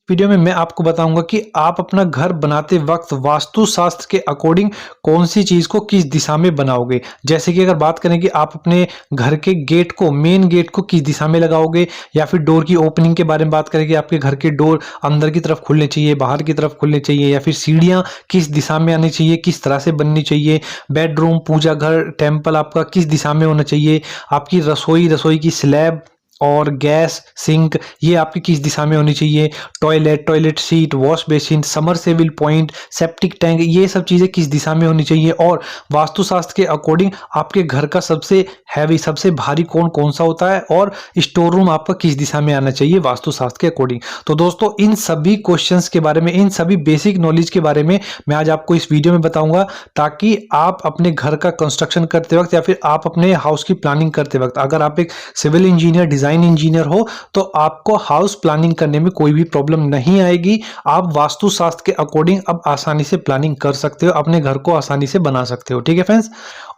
Video में मैं आपको बताऊंगा कि आप अपना घर बनाते वक्त वास्तु शास्त्र के अकॉर्डिंग कौन सी चीज को किस दिशा में बनाओगे। जैसे कि अगर बात करें कि आप अपने घर के गेट को, मेन गेट को किस दिशा में लगाओगे, या फिर डोर की ओपनिंग के बारे में बात करें कि आपके घर के डोर अंदर की तरफ खुलने चाहिए, बाहर की तरफ खुलने चाहिए, या फिर सीढ़ियां किस दिशा में आनी चाहिए, किस तरह से बननी चाहिए, बेडरूम, पूजा घर, टेम्पल आपका किस दिशा में होना चाहिए, आपकी रसोई की स्लैब और गैस, सिंक ये आपकी किस दिशा में होनी चाहिए, toilet seat, wash basin, submersible point, septic tank, ये सब चीज़ें किस दिशा में होनी चाहिए, और वास्तुशास्त्र के अकॉर्डिंग आपके घर का सबसे हैवी, सबसे भारी कौन सा होता है, और स्टोर रूम आपका किस दिशा में आना चाहिए वास्तुशास्त्र के अकॉर्डिंग। तो दोस्तों इन सभी क्वेश्चंस के बारे में, इन सभी बेसिक नॉलेज के बारे में मैं आज आपको इस वीडियो में बताऊंगा, ताकि आप अपने घर का कंस्ट्रक्शन करते वक्त या फिर आप अपने हाउस की प्लानिंग करते वक्त, अगर आप एक सिविल इंजीनियर, डिजाइन इंजीनियर हो, तो आपको हाउस प्लानिंग करने में कोई भी प्रॉब्लम नहीं आएगी। आप वास्तुशास्त्र के अकॉर्डिंग अब आसानी से प्लानिंग कर सकते हो, अपने घर को आसानी से बना सकते हो। ठीक है फ्रेंड्स।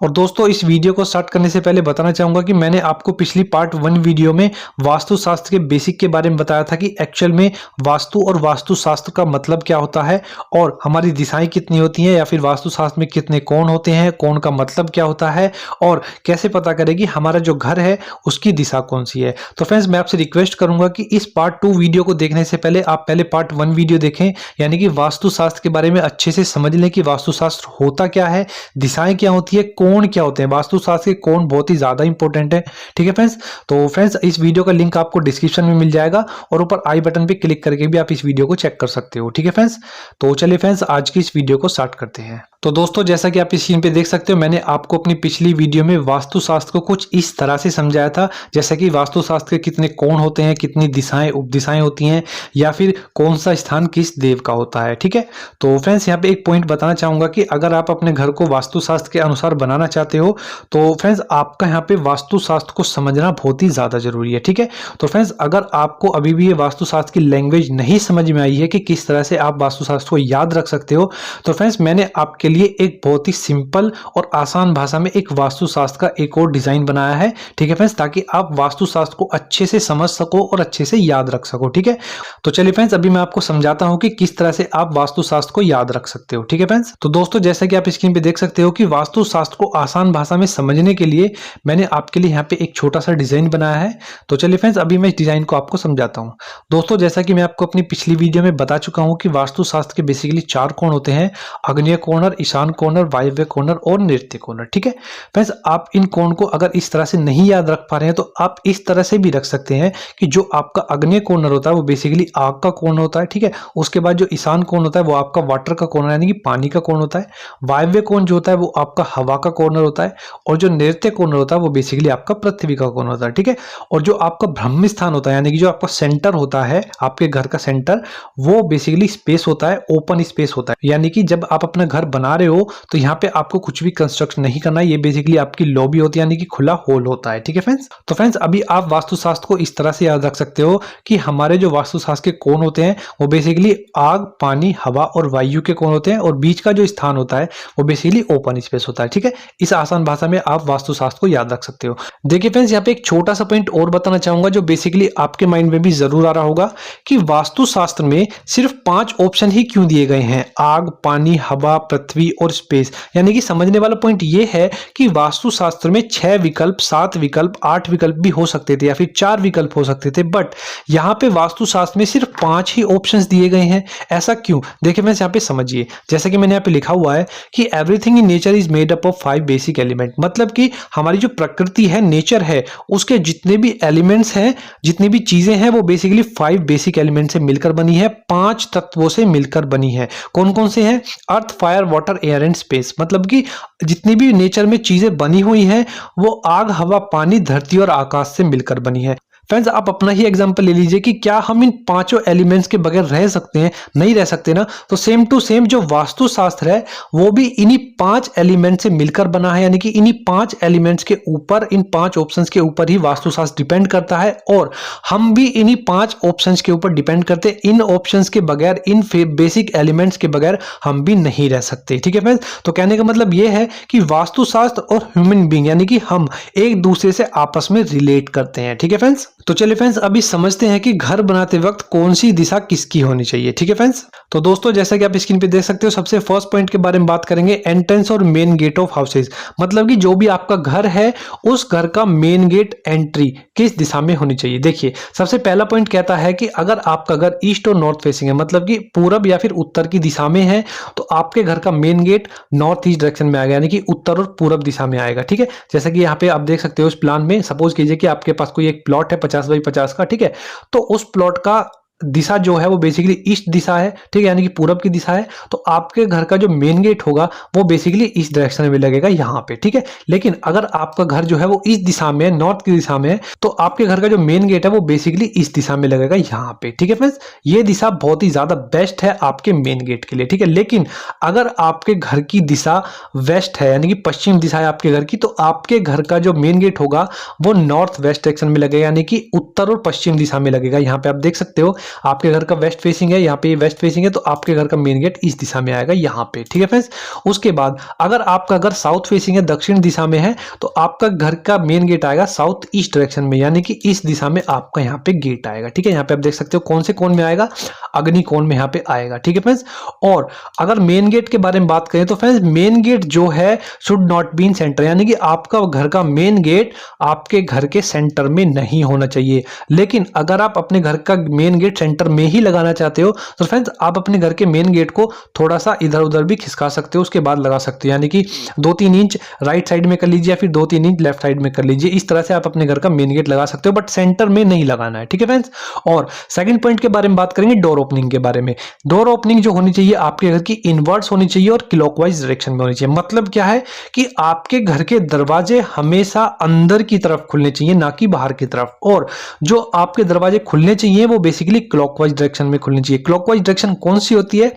और दोस्तों इस वीडियो को स्टार्ट करने से पहले बताना चाहूंगा कि मैंने आपको पिछली पार्ट 1 वीडियो में वास्तुशास्त्र के बेसिक के बारे में बताया था कि एक्चुअल में वास्तु और वास्तुशास्त्र का मतलब क्या होता है, और हमारी दिशाएं कितनी होती हैं, या फिर वास्तुशास्त्र में कितने कोण होते हैं, कोण का मतलब क्या होता है, और कैसे पता करें कि हमारा जो घर है उसकी दिशा कौन सी है। तो फ्रेंड्स मैं आपसे रिक्वेस्ट करूंगा कि इस पार्ट 2 वीडियो को देखने से पहले आप पहले पार्ट 1 वीडियो देखें, यानी कि वास्तुशास्त्र के बारे में अच्छे से समझ लें कि वास्तुशास्त्र होता क्या है, दिशाएं क्या होती है, कोण क्या होते हैं। वास्तुशास्त्र के कोण बहुत ही ज्यादा इंपॉर्टेंट है। ठीक है फ्रेंड्स। तो फ्रेंड्स इस वीडियो का लिंक आपको डिस्क्रिप्शन में मिल जाएगा, और ऊपर आई बटन पे क्लिक करके भी आप इस वीडियो को चेक कर सकते हो। ठीक है फ्रेंड्स। तो चलिए फ्रेंड्स आज की इस वीडियो को स्टार्ट करते हैं। तो दोस्तों जैसा कि आप इस स्क्रीन पे देख सकते हो, मैंने आपको अपनी पिछली वीडियो में वास्तुशास्त्र को कुछ इस तरह से समझाया था, जैसा कि वास्तुशास्त्र के कितने कोण होते हैं, कितनी दिशाएं उपदिशाएं होती हैं, या फिर कौन सा स्थान किस देव का होता है। ठीक है। तो फ्रेंड्स यहाँ पे एक पॉइंट बताना चाहूंगा कि अगर आप अपने घर को वास्तुशास्त्र के अनुसार बनाना चाहते हो, तो फ्रेंड्स आपका यहाँ पे वास्तुशास्त्र को समझना बहुत ही ज्यादा जरूरी है। ठीक है। तो फ्रेंड्स अगर आपको अभी भी ये वास्तुशास्त्र की लैंग्वेज नहीं समझ में आई है कि किस तरह से आप वास्तुशास्त्र को याद रख सकते हो, तो फ्रेंड्स मैंने आपके लिए एक बहुत ही सिंपल और आसान भाषा में एक वास्तुशास्त्र का एक और डिजाइन बनाया है। ठीक है फ्रेंड्स, ताकि आप वास्तुशास्त्र को अच्छे से समझ सको और अच्छे से याद रख सको। ठीक है। तो चलिए फ्रेंड्स अभी मैं आपको समझाता हूं कि किस तरह से आप वास्तुशास्त्र को याद रख सकते हो। ठीक है फ्रेंड्स। तो दोस्तों जैसा कि आप स्क्रीन पे देख सकते हो कि वास्तुशास्त्र को आसान भाषा में समझने के लिए मैंने आपके लिए यहाँ पे एक छोटा सा डिजाइन बनाया है। तो चलिए फ्रेंड्स अभी मैं इस डिजाइन को आपको समझाता हूँ। दोस्तों जैसा कि मैं आपको अपनी पिछली वीडियो में बता चुका हूँ कि वास्तुशास्त्र के बेसिकली 4 कोण होते हैं: आग्नेय कोण, ईशान कोण, वायव्य कोण और नैऋत्य कोण। ठीक है फ्रेंड्स, आप इन कोण को अगर इस तरह से नहीं याद रख पा रहे हैं, तो आप इस तरह से भी रख सकते हैं कि जो आपका आग्नेय कोण होता है वो बेसिकली आग का कोण होता है। ठीक है। उसके बाद जो ईशान कोण होता है वो आपका वाटर का कोण यानी कि पानी का कोण होता है। वायव्य कोण जो होता है वो आपका हवा का कोण होता है, और जो नैऋत्य कोण होता है वो बेसिकली आपका पृथ्वी का कोण होता है। ठीक है। और जो आपका ब्रह्म स्थान होता है यानी कि जो आपका सेंटर होता है, आपके घर का सेंटर, वो बेसिकली स्पेस होता है, ओपन स्पेस होता है। यानी कि जब आप अपना घर बना रहे हो तो यहाँ पे आपको कुछ भी कंस्ट्रक्शन नहीं करना है, ये बेसिकली आपकी लॉबी होती है यानी कि खुला होल होता है। ठीक है फ्रेंड्स। तो फ्रेंड्स अभी आप वास्तुशास्त्र को इस तरह से याद रख सकते हो कि हमारे जो वास्तुशास्त्र के कोण होते हैं वो बेसिकली आग, पानी, हवा और वायु के कोण होते हैं, और बीच का जो स्थान होता है वो बेसिकली ओपन स्पेस होता है। ठीक है। इस आसान भाषा में आप वास्तुशास्त्र को याद रख सकते हो। देखिए फ्रेंड्स यहाँ पे एक छोटा सा पॉइंट और बताना चाहूंगा जो बेसिकली आपके माइंड में भी जरूर आ रहा होगा कि वास्तुशास्त्र में सिर्फ 5 ऑप्शन ही क्यों दिए गए हैं: आग, पानी, हवा, पृथ्वी और स्पेस। यानी कि समझने वाला पॉइंट ये है कि वास्तुशास्त्र में 6 विकल्प, 7 विकल्प, 8 विकल्प भी हो सकते थे, या फिर 4 विकल्प हो सकते थे, बट यहाँ पे वास्तुशास्त्र में सिर्फ 5 ही ऑप्शंस दिए गए हैं। ऐसा क्यों? देखिए फ्रेंड्स यहाँ पे समझिए, जैसे कि मैंने यहाँ पे लिखा हुआ है कि everything in nature is made up of 5 basic element. मतलब कि हमारी जो प्रकृति है, नेचर है, उसके जितने भी एलिमेंट्स हैं, जितनी भी चीजें हैं, वो बेसिकली 5 बेसिक एलिमेंट से मिलकर बनी है, 5 तत्वों से मिलकर बनी है। कौन कौन से हैं? Earth, fire, water, air and space. मतलब कि जितनी भी नेचर में चीजें बनी हुई हैं वो आग, हवा, पानी, धरती और आकाश से मिलकर बनी है। फ्रेंड्स आप अपना ही एग्जांपल ले लीजिए कि क्या हम इन 5 एलिमेंट्स के बगैर रह सकते हैं? नहीं रह सकते ना। तो सेम टू सेम जो वास्तुशास्त्र है वो भी इन्हीं 5 एलिमेंट से मिलकर बना है, यानी कि इन्हीं 5 एलिमेंट्स के ऊपर, इन 5 ऑप्शंस के ऊपर ही वास्तुशास्त्र डिपेंड करता है, और हम भी इन्हीं 5 ऑप्शंस के ऊपर डिपेंड करते हैं। इन ऑप्शंस के बगैर, इन बेसिक एलिमेंट्स के बगैर हम भी नहीं रह सकते। ठीक है फ्रेंड्स। तो कहने का मतलब यह है कि वास्तुशास्त्र और ह्यूमन बीइंग यानी कि हम एक दूसरे से आपस में रिलेट करते हैं। ठीक है फ्रेंड्स। तो चलिए फ्रेंड्स अभी समझते हैं कि घर बनाते वक्त कौन सी दिशा किसकी होनी चाहिए। ठीक है फ्रेंड्स, तो दोस्तों जैसा कि आप स्क्रीन पे देख सकते हो, सबसे फर्स्ट पॉइंट के बारे में बात करेंगे, एंट्रेंस और मेन गेट ऑफ हाउसेज। मतलब कि जो भी आपका घर है उस घर का मेन गेट एंट्री किस दिशा में होनी चाहिए। देखिए सबसे पहला पॉइंट कहता है कि अगर आपका घर ईस्ट और नॉर्थ फेसिंग है, मतलब कि पूरब या फिर उत्तर की दिशा में है, तो आपके घर का main gate north east direction में आएगा, यानी कि उत्तर और पूरब दिशा में आएगा। ठीक है, जैसा कि यहाँ पे आप देख सकते हो इस प्लान में, सपोज कीजिए कि आपके पास कोई एक प्लॉट है 50 बाई 50 का। ठीक है, तो उस प्लॉट का दिशा जो है वो बेसिकली ईस्ट दिशा है। ठीक है, यानी कि पूरब की दिशा है। तो आपके घर का जो मेन गेट होगा वो बेसिकली इस डायरेक्शन में लगेगा यहाँ पे। ठीक है, लेकिन अगर आपका घर जो है वो इस दिशा में है, नॉर्थ की दिशा में है, तो आपके घर का जो मेन गेट है वो बेसिकली इस दिशा में लगेगा यहाँ पे। ठीक है फ्रेंड्स, ये दिशा बहुत ही ज्यादा बेस्ट है आपके मेन गेट के लिए। ठीक है, लेकिन अगर आपके घर की दिशा वेस्ट है, यानी कि पश्चिम दिशा है आपके घर की, तो आपके घर का जो मेन गेट होगा वो नॉर्थ वेस्ट डायरेक्शन में लगेगा, यानी कि उत्तर और पश्चिम दिशा में लगेगा। यहाँ पे आप देख सकते हो आपके घर का वेस्ट फेसिंग है, यहाँ पे वेस्ट फेसिंग है, तो आपके घर का मेन गेट इस दिशा में आएगा यहाँ पे। ठीक है फ्रेंड्स, उसके बाद अगर आपका घर साउथ फेसिंग है, दक्षिण दिशा में है, तो आपका घर का मेन गेट आएगा साउथ ईस्ट डायरेक्शन में, यानी कि इस दिशा में आपका यहाँ पे गेट आएगा। ठीक है, यहाँ पे आप देख सकते हो कौन से कोण में आएगा, अग्नि कोण में यहाँ पे आएगा। ठीक है फ्रेंड्स, और अगर मेन गेट के बारे में बात करें तो फ्रेंड्स मेन गेट जो है should not be in centre, यानी कि आपका घर का मेन गेट आपके घर के सेंटर में नहीं होना चाहिए। लेकिन अगर आप अपने घर का मेन गेट सेंटर में ही लगाना चाहते हो तो फ्रेंड्स आप अपने घर के मेन गेट को थोड़ा सा इधर उधर भी खिसका सकते हो, उसके बाद लगा सकते हो, यानी कि 2-3 इंच राइट साइड में कर लीजिए या फिर 2-3 इंच लेफ्ट साइड में कर लीजिए। इस तरह से आप अपने घर का मेन गेट लगा सकते हो, बट सेंटर में नहीं लगाना है। ठीक है फ्रेंड्स, और सेकंड पॉइंट के बारे में बात करेंगे, डोर ओपनिंग के बारे में। डोर ओपनिंग जो होनी चाहिए आपके घर की इनवर्ट्स होनी चाहिए और क्लॉकवाइज डायरेक्शन में होनी चाहिए। मतलब क्या है कि आपके घर के दरवाजे हमेशा अंदर की तरफ खुलने चाहिए, ना कि बाहर की तरफ। और जो आपके दरवाजे खुलने चाहिए वो बेसिकली क्लॉकवाइज डायरेक्शन में खुलनी चाहिए। क्लॉकवाइज डायरेक्शन कौन सी होती है?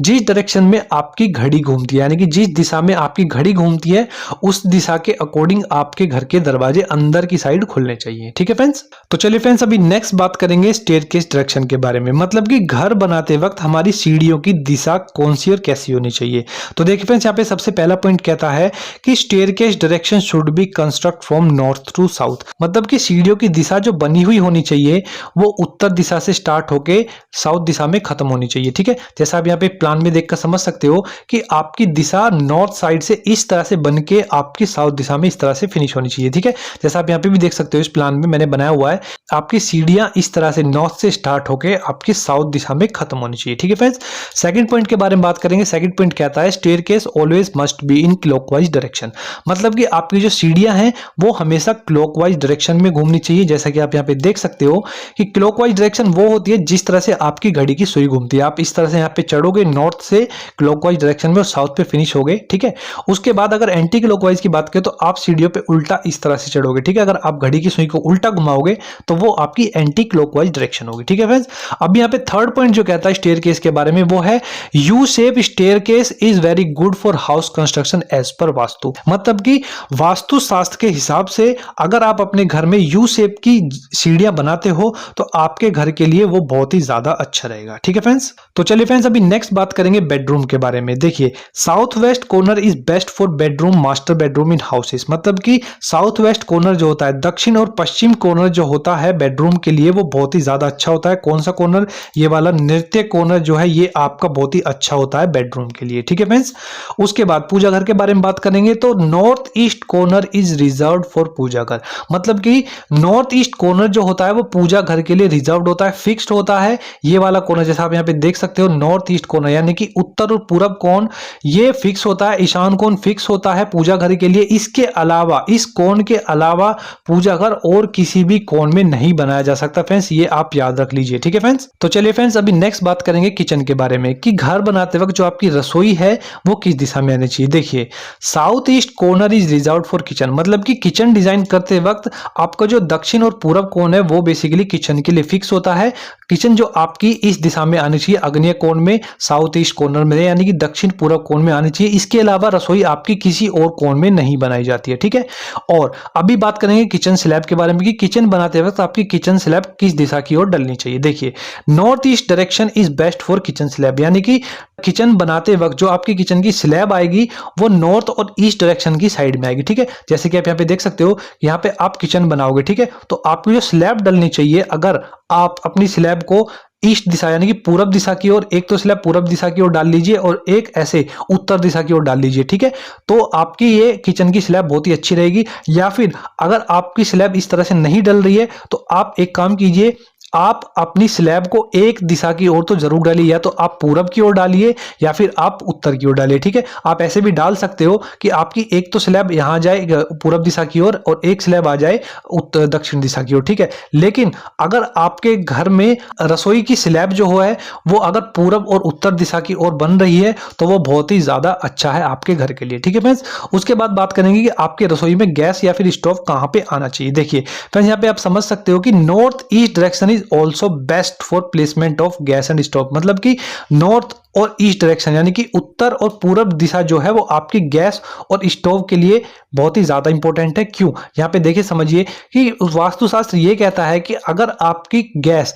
जिस डायरेक्शन में आपकी घड़ी घूमती है, यानी कि जिस दिशा में आपकी घड़ी घूमती है उस दिशा के अकॉर्डिंग आपके घर के दरवाजे अंदर की साइड खुलने चाहिए। ठीक है फ्रेंड्स, तो चलिए फ्रेंड्स अभी नेक्स्ट बात करेंगे स्टेयरकेस डायरेक्शन के बारे में। मतलब कि घर बनाते वक्त हमारी सीढ़ियों की दिशा कौन सी और कैसी होनी चाहिए। तो देखिए फ्रेंड्स यहाँ पे सबसे पहला पॉइंट कहता है कि staircase direction should be construct from north to south. मतलब कि सीढ़ियों की दिशा जो बनी हुई होनी चाहिए वो उत्तर दिशा से स्टार्ट होके साउथ दिशा में खत्म होनी चाहिए। ठीक है, जैसा आप यहाँ पे प्लान में देखकर समझ सकते हो कि आपकी दिशा नॉर्थ साइड से इस तरह से बन के आपकी साउथ दिशा में इस तरह से फिनिश होनी चाहिए। ठीक है, जैसा आप यहाँ पे भी देख सकते हो इस प्लान में मैंने बनाया हुआ है, आपकी सीढ़ियां इस तरह से नॉर्थ से स्टार्ट होके आपकी साउथ दिशा में खत्म होनी चाहिए। ठीक है फ्रेंड्स, सेकंड पॉइंट के बारे में बात करेंगे। सेकंड पॉइंट कहता है staircase always must be in clockwise direction. मतलब कि आपकी जो सीढ़ियां हैं वो हमेशा क्लॉकवाइज डायरेक्शन में घूमनी चाहिए। जैसा कि आप यहाँ पे देख सकते हो कि क्लॉकवाइज डायरेक्शन वो होती है जिस तरह से आपकी घड़ी की सुई घूमती है। आप इस तरह से यहाँ पे चढ़ोगे नॉर्थ से क्लॉकवाइज डायरेक्शन में और साउथ पे फिनिश होगे। ठीक है, उसके बाद अगर एंटी क्लॉकवाइज की बात करें तो आप सीढ़ियों पे उल्टा इस तरह से चढ़ोगे। ठीक है, अगर आप घड़ी की सुई को उल्टा घुमाओगे तो वो आपकी एंटी क्लॉकवाइज डायरेक्शन होगी। ठीक है फ्रेंड्स, अब यहाँ पे थर्ड पॉइंट जो कहता है स्टेयरकेस के बारे में वो है U shape staircase is very good for house construction as per vastu. मतलब कि वास्तु शास्त्र के हिसाब से अगर आप अपने घर में यू शेप की सीढ़ियां बनाते हो तो आपके घर के लिए वो बहुत ही ज्यादा अच्छा रहेगा। ठीक है फ्रेंड्स, तो चलिए फ्रेंड्स अभी नेक्स्ट बात करेंगे बेडरूम के बारे में। देखिए south west corner is best for bedroom, master bedroom in houses. मतलब कि साउथ वेस्ट कॉर्नर जो होता है, दक्षिण और पश्चिम कॉर्नर जो होता है बेडरूम के लिए वो बहुत ही ज्यादा अच्छा होता है। कौन सा कॉर्नर? ये वाला नृत्य कॉर्नर जो है ये आपका बहुत ही अच्छा होता है बेडरूम के लिए। ठीक है फ्रेंड्स, उसके बाद पूजा घर के बारे में बात करेंगे तो north east corner is reserved for puja ghar. मतलब कि नॉर्थ ईस्ट कॉर्नर जो होता है वो पूजा घर के लिए रिजर्व्ड होता है, फिक्स्ड होता है। ये वाला कॉर्नर जैसा आप यहाँ पे देख सकते हो नॉर्थ ईस्ट कॉर्नर, यानी कि उत्तर और पूरब कोण ये फिक्स होता है, ईशान कोण फिक्स होता है पूजा घर के लिए। इसके अलावा इस कोण के अलावा पूजा घर और किसी भी कोण में नहीं बनाया जा सकता फ्रेंड्स, ये आप याद रख लीजिए। ठीक है फ्रेंड्स, तो चलिए फ्रेंड्स अभी नेक्स्ट बात करेंगे किचन के बारे में कि घर बनाते वक्त जो आपकी रसोई है वो किस दिशा में आनी चाहिए। देखिए south east corner is reserved for kitchen. मतलब कि किचन डिजाइन करते वक्त आपका जो दक्षिण और पूरब कोण है वो बेसिकली किचन के लिए फिक्स होता है। किचन जो आपकी इस दिशा में आनी चाहिए, आग्नेय कोण में, साउथ ईस्ट कॉर्नर में, यानी कि दक्षिण पूरब कोण में आनी चाहिए। इसके अलावा रसोई आपकी किसी और कोण में नहीं बनाई जाती है। ठीक है, और अभी बात करेंगे किचन स्लैब के बारे में कि किचन बनाते वक्त आपकी किचन स्लैब किस दिशा की ओर डलनी चाहिए। देखिए north east direction is best for kitchen slab, यानी कि किचन बनाते वक्त जो आपकी किचन की स्लैब आएगी वो नॉर्थ और ईस्ट डायरेक्शन की साइड में आएगी। ठीक है, जैसे कि आप यहाँ पे देख सकते हो, यहाँ पे आप किचन बनाओगे। ठीक है, तो आपको जो स्लैब डलनी चाहिए, अगर आप अपनी स्लैब को ईस्ट दिशा यानी कि पूरब दिशा की ओर, एक तो स्लैब पूरब दिशा की ओर डाल लीजिए और एक ऐसे उत्तर दिशा की ओर डाल लीजिए। ठीक है, तो आपकी ये किचन की स्लैब बहुत ही अच्छी रहेगी। या फिर अगर आपकी स्लैब इस तरह से नहीं डल रही है तो आप एक काम कीजिए, आप अपनी स्लैब को एक दिशा की ओर तो जरूर डालिए, या तो आप पूरब की ओर डालिए या फिर आप उत्तर की ओर डालिए। ठीक है, आप ऐसे भी डाल सकते हो कि आपकी एक तो स्लैब यहां जाए पूरब दिशा की ओर और एक स्लैब आ जाए उत्तर दक्षिण दिशा की ओर। ठीक है, लेकिन अगर आपके घर में रसोई की स्लैब जो है वो अगर पूरब और उत्तर दिशा की ओर बन रही है तो वो बहुत ही ज्यादा अच्छा है आपके घर के लिए। ठीक है फ्रेंड्स, उसके बाद बात करेंगे कि आपके रसोई में गैस या फिर स्टोव कहां पे आना चाहिए। देखिए फ्रेंड्स, यहाँ पे आप समझ सकते हो कि north east direction is also best for placement of gas and stove. मतलब कि नॉर्थ और ईस्ट डायरेक्शन यानी कि उत्तर और पूरब दिशा जो है वो आपकी गैस और स्टोव के लिए बहुत ही ज्यादा इंपॉर्टेंट है। क्यों? यहाँ पे देखिए, समझिए कि वास्तुशास्त्र ये कहता है कि अगर आपकी गैस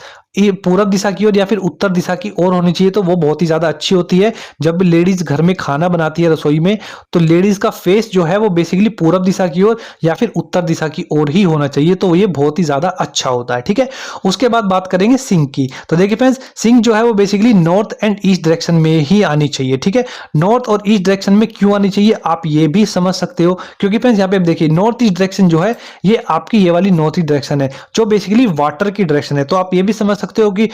पूरब दिशा की ओर या फिर उत्तर दिशा की ओर होनी चाहिए तो वो बहुत ही ज्यादा अच्छी होती है। जब लेडीज घर में खाना बनाती है रसोई में, तो लेडीज का फेस जो है वो बेसिकली पूरब दिशा की ओर या फिर उत्तर दिशा की ओर ही होना चाहिए, तो ये बहुत ही ज्यादा अच्छा होता है। ठीक है, उसके बाद बात करेंगे सिंक की। तो देखिए फ्रेंड्स, सिंक जो है वो basically north and east direction में ही आनी चाहिए। ठीक है, नॉर्थ और ईस्ट डायरेक्शन में क्यों आनी चाहिए आप ये भी समझ सकते हो, क्योंकि फ्रेंड्स यहाँ पे आप देखिए नॉर्थ ईस्ट डायरेक्शन जो है ये आपकी ये वाली नॉर्थ ईस्ट डायरेक्शन है जो बेसिकली वाटर की डायरेक्शन है। तो आप ये भी समझ सकते हो कि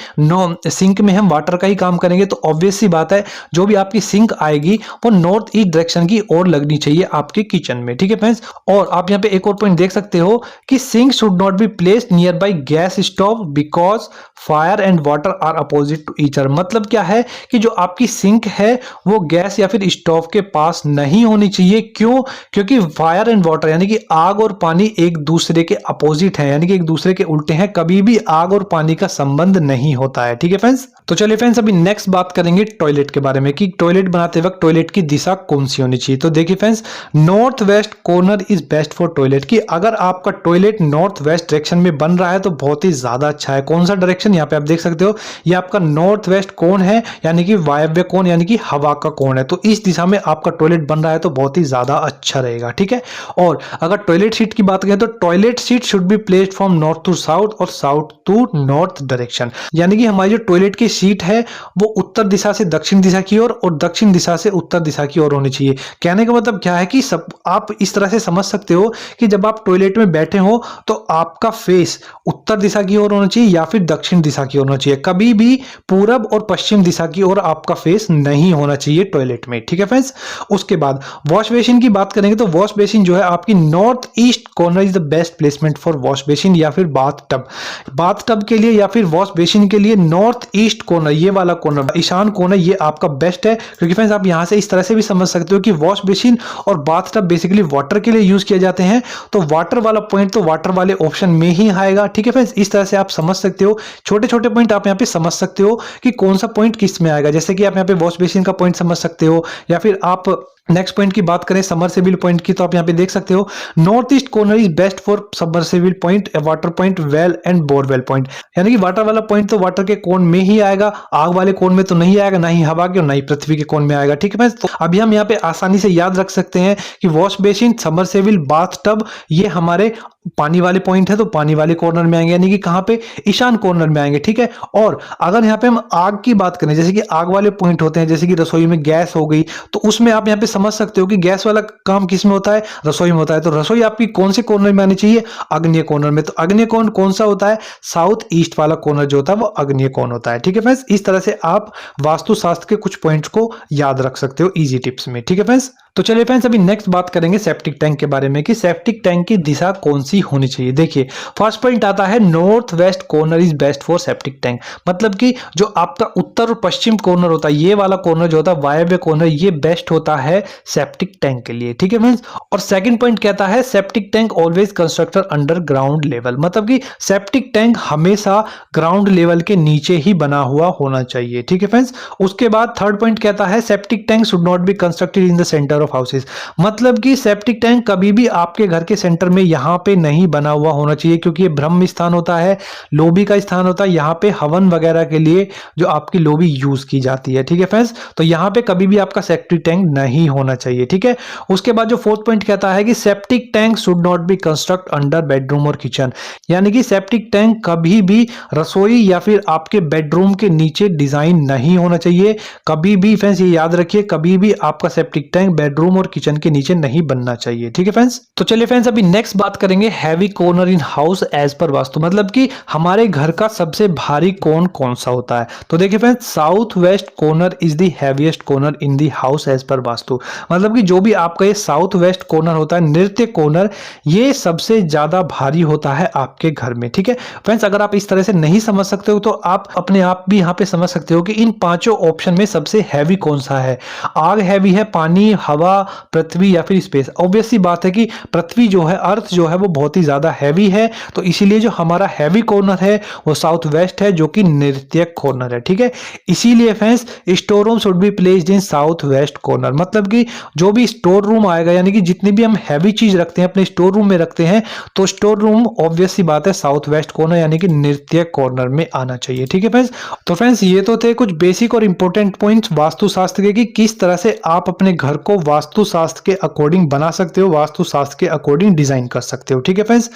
सिंक में हम वाटर का ही काम करेंगे, तो ऑब्वियस सी बात है जो भी आपकी सिंक आएगी वो नॉर्थ ईस्ट डायरेक्शन की ओर लगनी चाहिए आपके किचन में। ठीक है फ्रेंड्स, और आप यहाँ पे एक और पॉइंट देख सकते हो कि sink should not be placed near by gas stove because fire and water are opposite to each other. मतलब क्या है कि जो आपकी सिंक है वो गैस या फिर स्टोव के पास नहीं होनी चाहिए। क्यों? क्योंकि फायर एंड वाटर यानी कि आग और पानी एक दूसरे के अपोजिट है, यानी कि एक दूसरे के उल्टे हैं। कभी भी आग और पानी का संबंध नहीं होता है। ठीक है फ्रेंड्स, तो चलिए फ्रेंड्स अभी नेक्स्ट बात करेंगे टॉयलेट के बारे में कि टॉयलेट बनाते वक्त टॉयलेट की दिशा कौन सी होनी चाहिए। तो देखिए friends, north west corner is best for toilet. कि अगर आपका टॉयलेट नॉर्थ वेस्ट डायरेक्शन में बन रहा है तो बहुत ही ज्यादा अच्छा है। कौन सा डायरेक्शन? यहाँ पे आप देख सकते हो, ये आपका नॉर्थ वेस्ट कोण है, यानी कि वायव्य कोण यानी कि हवा का कोण है। तो इस दिशा में आपका टॉयलेट बन रहा है तो बहुत ही ज्यादा अच्छा रहेगा। ठीक है, और अगर टॉयलेट सीट की बात करें तो toilet seat should be placed from north to south और साउथ टू नॉर्थ डायरेक्शन। यानी कि हमारी जो टॉयलेट की सीट है वो उत्तर दिशा से दक्षिण दिशा की ओर और दक्षिण दिशा से उत्तर दिशा की ओर होनी चाहिए। कहने का मतलब क्या है कि सब आप इस तरह से समझ सकते हो कि जब आप टॉयलेट में बैठे हो तो आपका फेस उत्तर दिशा की ओर होना चाहिए या फिर दक्षिण दिशा की ओर होना चाहिए। कभी भी पूरब और पश्चिम दिशा की ओर आपका फेस नहीं होना चाहिए टॉयलेट में। ठीक है फ्रेंड्स, उसके बाद वॉश बेसिन की बात करेंगे तो वॉश बेसिन जो है आपकी north east corner is the best placement for wash basin या फिर बाथ टब। बाथ टब के लिए या फिर वॉश बेसिन के लिए नॉर्थ ईस्ट कॉर्नर, ये वाला कॉर्नर, ईशान कॉर्नर, ये आपका बेस्ट है। क्योंकि फ्रेंड्स आप यहां से इस तरह से भी समझ सकते हो कि वॉश बेसिन और बाथ टब बेसिकली वाटर के लिए यूज किए जाते हैं, तो वाटर वाला पॉइंट तो वाटर वाले ऑप्शन में ही आएगा। ठीक है फ्रेंड्स, इस तरह से आप समझ सकते हो, छोटे छोटे पॉइंट आप यहाँ पे समझ सकते हो कि कौन सा पॉइंट किस में आएगा। जैसे कि आप यहाँ पे वॉश बेसिन का पॉइंट समझ सकते हो, या फिर आप नेक्स्ट पॉइंट की बात करें सबमर्सिबल पॉइंट की, तो आप यहाँ पे देख सकते हो north east corner is best for submersible point, water point, well and borewell point. यानी कि वाटर वाला पॉइंट तो वाटर के कोण में ही आएगा, आग वाले कोण में तो नहीं आएगा, ना ही हवा के और ना ही पृथ्वी के कोण में आएगा। ठीक है, तो अभी हम यहाँ पे आसानी से याद रख सकते हैं कि wash basin, submersible, bath tub ये हमारे पानी वाले पॉइंट है तो पानी वाले कॉर्नर में आएंगे, यानी कि कहां पे? ईशान कॉर्नर में आएंगे। ठीक है, और अगर यहाँ पे हम आग की बात करें, जैसे कि आग वाले पॉइंट होते हैं, जैसे कि रसोई में गैस हो गई, तो उसमें आप यहाँ पे समझ सकते हो कि गैस वाला काम किस में होता है? रसोई में होता है। तो रसोई आपकी कौन से कॉर्नर में आनी चाहिए? आग्नेय कॉर्नर में। तो आग्नेय कोण कौन सा होता है? साउथ ईस्ट वाला कॉर्नर जो होता है वो आग्नेय कोण होता है। ठीक है फ्रेंड्स, इस तरह से आप वास्तुशास्त्र के कुछ पॉइंट्स को याद रख सकते हो इजी टिप्स में। ठीक है फ्रेंड्स, तो चलिए फ्रेंड्स अभी नेक्स्ट बात करेंगे सेप्टिक टैंक के बारे में कि सेप्टिक टैंक की दिशा कौन सी होनी चाहिए। देखिए फर्स्ट पॉइंट आता है north west corner is best for septic tank. मतलब कि जो आपका उत्तर और पश्चिम कॉर्नर होता है, ये वाला कॉर्नर जो होता है वायव्य कॉर्नर, ये बेस्ट होता है सेप्टिक टैंक के लिए। ठीक है फ्रेंड्स, और सेकंड पॉइंट कहता है septic tank always constructed under ground level. मतलब कि सेप्टिक टैंक हमेशा ग्राउंड लेवल के नीचे ही बना हुआ होना चाहिए। ठीक है फ्रेंड्स, उसके बाद थर्ड पॉइंट कहता है septic tank should not be constructed in the centre centre of houses. मतलब कि सेप्टिक टैंक कभी भी आपके घर के सेंटर में यहाँ पे नहीं बना हुआ होना चाहिए, क्योंकि ये ब्रह्म स्थान होता है, लोबी का स्थान होता है। यहाँ पे हवन वगैरह के लिए जो आपकी लोबी यूज की जाती है, ठीक है फ्रेंड्स। तो यहाँ पे कभी भी आपका सेप्टिक टैंक नहीं होना चाहिए, ठीक है। उसके बाद जो फोर्थ पॉइंट कहता है कि septic tank should not B construct under bedroom और किचन, यानी कि सेप्टिक टैंक कभी भी रसोई या फिर आपके बेडरूम के नीचे डिजाइन नहीं होना चाहिए। कभी भी फ्रेंड्स ये याद रखिए, कभी भी आपका सेप्टिक टैंक बेडरूम और किचन के नीचे नहीं बनना चाहिए, ठीक है फ्रेंड्स। तो चलिए फ्रेंड्स अभी नेक्स्ट बात करेंगे heavy corner in house as per vastu, मतलब कि हमारे घर का सबसे भारी कोण कौन सा होता है। तो देखिए friends, south west corner is the heaviest corner in the house as per vastu, मतलब कि जो भी आपका ये साउथ वेस्ट कॉर्नर होता है, नृत्य कॉर्नर, ये सबसे ज्यादा भारी होता है आपके घर में, ठीक है फ्रेंड्स। अगर आप इस तरह से नहीं समझ सकते हो तो आप अपने आप भी यहाँ पे समझ सकते हो कि इन पांचों ऑप्शन में सबसे हैवी कौन सा है। आग हैवी है, पानी, हवा, पृथ्वी या फिर स्पेस। ऑब्वियस सी बात है कि पृथ्वी जो है, अर्थ जो है वो बहुत ही ज्यादा हैवी है, तो इसीलिए जो हमारा हैवी कॉर्नर है वो साउथ वेस्ट है, जो कि नृत्यक कॉर्नर है, ठीक है। इसीलिए friends store room should be placed in south west corner, मतलब कि जो भी स्टोर रूम आएगा, यानी कि जितनी भी हम हैवी चीज रखते हैं अपने स्टोर रूम में रखते हैं, तो स्टोर रूम ऑब्वियस सी बात है साउथ वेस्ट कॉर्नर यानी कि नृत्यक कॉर्नर में आना चाहिए, ठीक है फ्रेंड्स। तो फ्रेंड्स ये तो थे कुछ बेसिक और इंपॉर्टेंट पॉइंट्स वास्तुशास्त्र के, कि किस तरह से आप अपने घर को वास्तुशास्त्र के अकॉर्डिंग बना सकते हो, वास्तुशास्त्र के अकॉर्डिंग डिजाइन कर सकते हो, ठीक है फ्रेंड्स।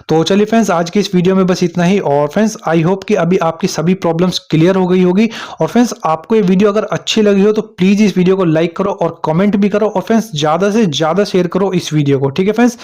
तो चलिए फ्रेंड्स आज की इस वीडियो में बस इतना ही, और फ्रेंड्स आई होप कि अभी आपकी सभी प्रॉब्लम्स क्लियर हो गई होगी। और फ्रेंड्स आपको ये वीडियो अगर अच्छी लगी हो तो प्लीज इस वीडियो को लाइक करो और कमेंट भी करो, और फ्रेंड्स ज्यादा से ज्यादा शेयर करो इस वीडियो को, ठीक है फ्रेंड्स।